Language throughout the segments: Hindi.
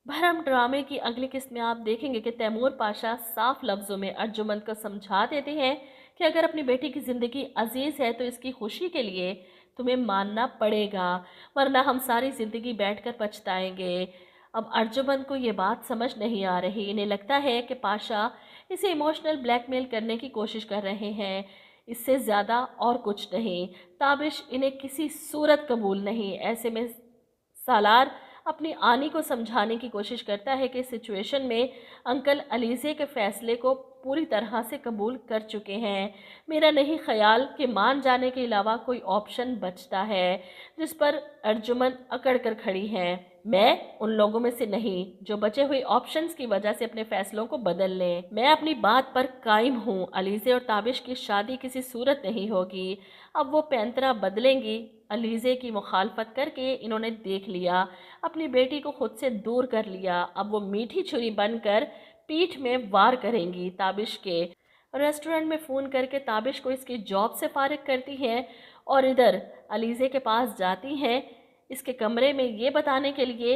भरम ड्रामे की अगली किस्त में आप देखेंगे कि तैमूर पाशा साफ लफ्जों में अर्जुमंद को समझा देते हैं कि अगर अपनी बेटी की जिंदगी अजीज है तो इसकी खुशी के लिए तुम्हें मानना पड़ेगा, वरना हम सारी जिंदगी बैठकर पछताएंगे। अब अर्जुमंद को ये बात समझ नहीं आ रही। इन्हें लगता है कि पाशा इसे इमोशनल ब्लैकमेल करने की कोशिश कर रहे हैं, इससे ज्यादा और कुछ नहीं। ताबिश इन्हें किसी सूरत कबूल नहीं। ऐसे में सालार अपनी आनी को समझाने की कोशिश करता है कि सिचुएशन में अंकल अलीज़े के फैसले को पूरी तरह से कबूल कर चुके हैं। मेरा नहीं ख्याल कि मान जाने के अलावा कोई ऑप्शन बचता है। जिस पर अर्जुमन अकड़ कर खड़ी हैं। मैं उन लोगों में से नहीं जो बचे हुए ऑप्शंस की वजह से अपने फैसलों को बदल लें। मैं अपनी बात पर कायम हूँ। अलीज़े और ताबिश की शादी किसी सूरत नहीं होगी। अब वो पैंतरा बदलेंगी। अलीज़े की मुखालफत करके इन्होंने देख लिया, अपनी बेटी को खुद से दूर कर लिया। अब वो मीठी छुरी बनकर पीठ में वार करेंगी। ताबिश के रेस्टोरेंट में फ़ोन करके ताबिश को इसकी जॉब से फारिग करती हैं और इधर अलीज़े के पास जाती हैं इसके कमरे में ये बताने के लिए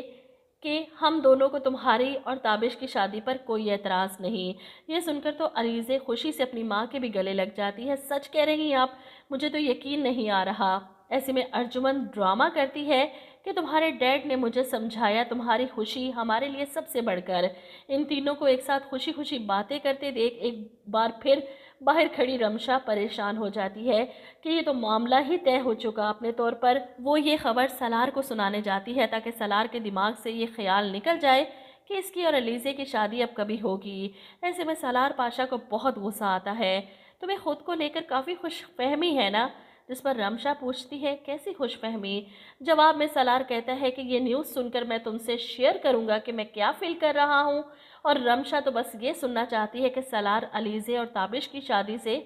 कि हम दोनों को तुम्हारी और ताबिश की शादी पर कोई एतराज़ नहीं। ये सुनकर तो अलीज़े खुशी से अपनी माँ के भी गले लग जाती है। सच कह रही हैं आप? मुझे तो यकीन नहीं आ रहा। ऐसे में अर्जुमन ड्रामा करती है कि तुम्हारे डैड ने मुझे समझाया, तुम्हारी खुशी हमारे लिए सबसे बढ़कर। इन तीनों को एक साथ खुशी खुशी बातें करते देख एक बार फिर बाहर खड़ी रमशा परेशान हो जाती है कि ये तो मामला ही तय हो चुका। अपने तौर पर वो ये खबर सलार को सुनाने जाती है ताकि सलार के दिमाग से ये ख्याल निकल जाए कि इसकी और अलीज़े की शादी अब कभी होगी। ऐसे में सलार पाशा को बहुत गुस्सा आता है। तुम्हें खुद को लेकर काफ़ी खुशफहमी है ना? जिस पर रमशा पूछती है कैसी खुशफहमी। जवाब में सलार कहता है कि ये न्यूज़ सुनकर मैं तुमसे शेयर करूंगा कि मैं क्या फील कर रहा हूँ। और रमशा तो बस ये सुनना चाहती है कि सलार अलीज़े और ताबिश की शादी से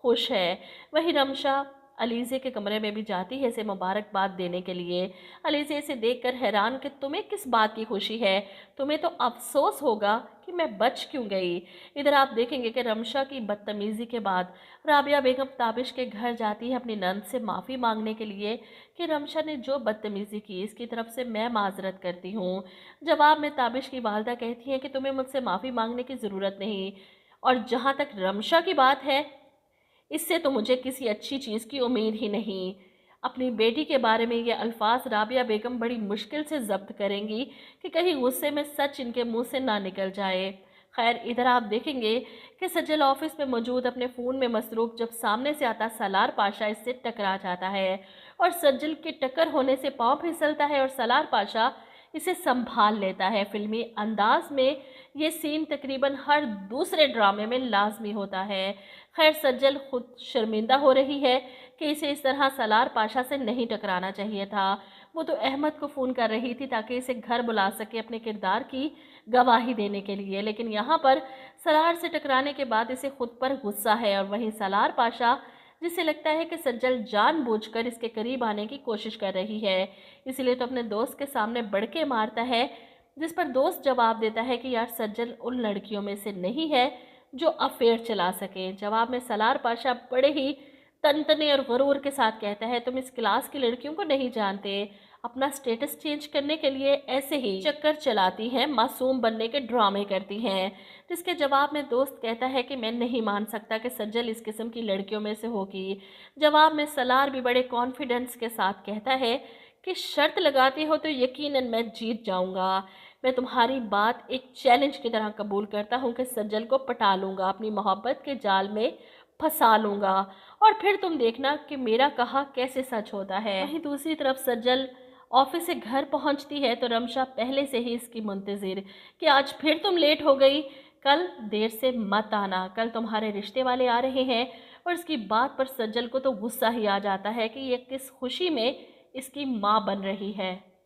खुश है। वही रमशा अलीज़े के कमरे में भी जाती है इसे मुबारकबाद देने के लिए। अलीज़े इसे देखकर हैरान कि तुम्हें किस बात की खुशी है, तुम्हें तो अफसोस होगा कि मैं बच क्यों गई। इधर आप देखेंगे कि रमशा की बदतमीज़ी के बाद राबिया बेगम ताबिश के घर जाती है अपनी नंद से माफ़ी मांगने के लिए कि रमशा ने जो बदतमीज़ी की इसकी तरफ से मैं माजरत करती हूँ। जवाब में ताबिश की वालदा कहती हैं कि तुम्हें मुझसे माफ़ी मांगने की ज़रूरत नहीं। और जहाँ तक रमशा की बात है, इससे तो मुझे किसी अच्छी चीज़ की उम्मीद ही नहीं। अपनी बेटी के बारे में ये अल्फाज राबिया बेगम बड़ी मुश्किल से जब्त करेंगी कि कहीं गुस्से में सच इनके मुंह से ना निकल जाए। खैर इधर आप देखेंगे कि सज्जल ऑफिस में मौजूद अपने फ़ोन में मसरूफ जब सामने से आता सलार पाशा इससे टकरा जाता है और सज्जल के टक्कर होने से पाँव फिसलता है और सलार पाशा इसे संभाल लेता है। फिल्मी अंदाज में ये सीन तकरीबन हर दूसरे ड्रामे में लाजमी होता है। खैर सज्जल खुद शर्मिंदा हो रही है कि इसे इस तरह सलार पाशा से नहीं टकराना चाहिए था। वो तो अहमद को फ़ोन कर रही थी ताकि इसे घर बुला सके अपने किरदार की गवाही देने के लिए, लेकिन यहाँ पर सलार से टकराने के बाद इसे खुद पर गुस्सा है। और वहीं सलार पाशा जिसे लगता है कि सज्जल जानबूझकर इसके करीब आने की कोशिश कर रही है, इसलिए तो अपने दोस्त के सामने बड़के मारता है। जिस पर दोस्त जवाब देता है कि यार सज्जल उन लड़कियों में से नहीं है जो अफेयर चला सके। जवाब में सलार पाशा बड़े ही तनतने और गुरूर के साथ कहता है तुम इस क्लास की लड़कियों को नहीं जानते, अपना स्टेटस चेंज करने के लिए ऐसे ही चक्कर चलाती हैं, मासूम बनने के ड्रामे करती हैं। जिसके जवाब में दोस्त कहता है कि मैं नहीं मान सकता कि सज्जल इस किस्म की लड़कियों में से होगी। जवाब में सलार भी बड़े कॉन्फिडेंस के साथ कहता है कि शर्त लगाती हो तो यकीनन मैं जीत जाऊंगा। मैं तुम्हारी बात एक चैलेंज की तरह कबूल करता हूँ कि सज्जल को पटा लूंगा, अपनी मोहब्बत के जाल में फंसा लूंगा और फिर तुम देखना कि मेरा कहा कैसे सच होता है। वहीं दूसरी तरफ सज्जल ऑफिस से घर पहुंचती है तो रमशा पहले से ही इसकी मुंतजिर कि आज फिर तुम लेट हो गई, कल देर से मत आना, कल तुम्हारे रिश्ते वाले आ रहे हैं। और इसकी बात पर सज्जल को तो गुस्सा ही आ जाता है कि ये किस खुशी में इसकी माँ बन रही है।